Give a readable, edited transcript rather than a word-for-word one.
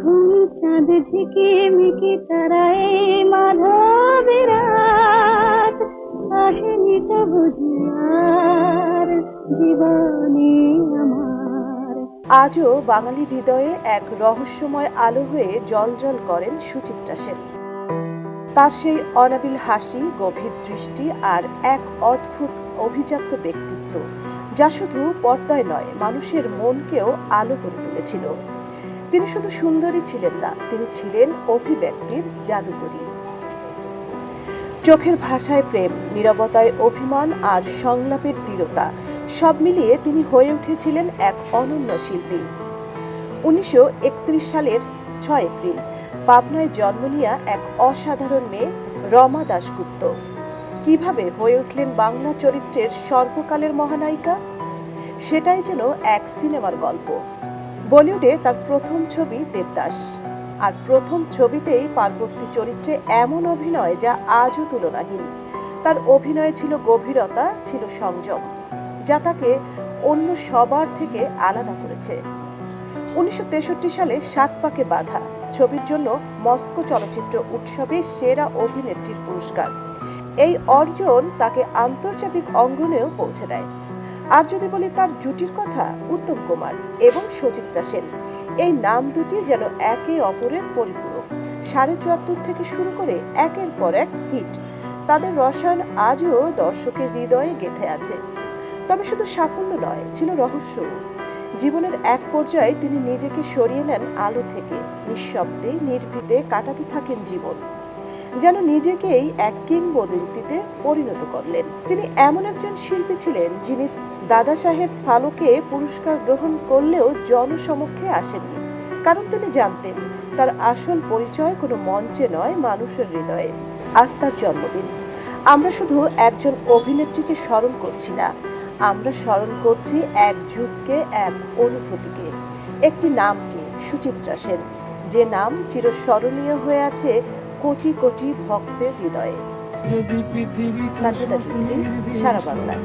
যখন চাঁদ ঝিকে মিকে তারায় মাধবের রাত, আসেনি তো বুঝি আর জীবনে আমার। আজও বাঙালি হৃদয়ে এক রহস্যময় আলো হয়ে জ্বলজ্বল করেন সুচিত্রা সেন। তার সেই অনাবিল হাসি, গভীর দৃষ্টি আর এক অদ্ভুত অভিজাত্য ব্যক্তিত্ব, যা শুধু পর্দায় নয়, মানুষের মনকেও আলো করে তুলেছিল। তিনি শুধু সুন্দরী ছিলেন না, তিনি ছিলেন অভিব্যক্তির জাদুকরী। চোখের ভাষায় প্রেম, নীরবতায় অভিমান আর সংলাপের দৃঢ়তা, সব মিলিয়ে তিনি হয়ে উঠেছিলেন এক অনন্য শিল্পী। 1931 সালের 6 এপ্রিল পাবনায় জন্ম নেয়া এক অসাধারণ মেয়ে রমা দাশগুপ্ত কিভাবে হয়ে উঠলেন বাংলা চরিত্রের সর্বকালের মহানায়িকা, সেটাই যেন এক সিনেমার গল্প। বলিউডে তার প্রথম ছবি দেবদাস, আর প্রথম ছবিতেই পার্বতী চরিত্রে এমন অভিনয় যা আজও তুলনাহীন। তার অভিনয়ে ছিল গভীরতা, ছিল সংযম, যা তাকে অন্য সবার থেকে আলাদা করেছে। 1963 সালে সাত পাকে বাঁধা ছবির জন্য মস্কো চলচ্চিত্র উৎসবে সেরা অভিনেত্রীর পুরস্কার। এই অর্জন তাকে আন্তর্জাতিক অঙ্গনেও পৌঁছে দেয়। আর যদি বলি তার জুটির কথা, উত্তম কুমার এবং সুচিত্রা সেন, এই নাম দুটি যেন একে অপরের পরিপূরক। 74.5 থেকে শুরু করে একের পর এক হিট, তাদের রসায়ন আজও দর্শকের হৃদয়ে গেঁথে আছে। তবে শুধু সাফল্য নয়, ছিল রহস্য। জীবনের এক পর্যায়ে তিনি নিজেকে সরিয়ে নেন আলো থেকে, নিঃশব্দে নির্ভীতে কাটাতে থাকেন জীবন, যেন নিজেকেই এক কিংবদন্তিতে পরিণত করলেন। তিনি এমন একজন শিল্পী ছিলেন যিনি দাদা সাহেব ফালকে পুরস্কার গ্রহণ করলেও জনসমক্ষে আসেননি, কারণ তিনি জানতেন তার আসল পরিচয় কোনো মঞ্চে নয়, মানুষের হৃদয়ে। আজ তার জন্মদিন। আমরা শুধু একজন অভিনেত্রীকে স্মরণ করছি না, আমরা স্মরণ করছি এক যুগকে, এক অনুভূতিকে, একটি নামকে, সুচিত্রা সেন, যে নাম চিরস্মরণীয় হয়ে আছে কোটি কোটি ভক্তের হৃদয়ে। সাজিদা যুদ্ধি, সারা বাংলায়।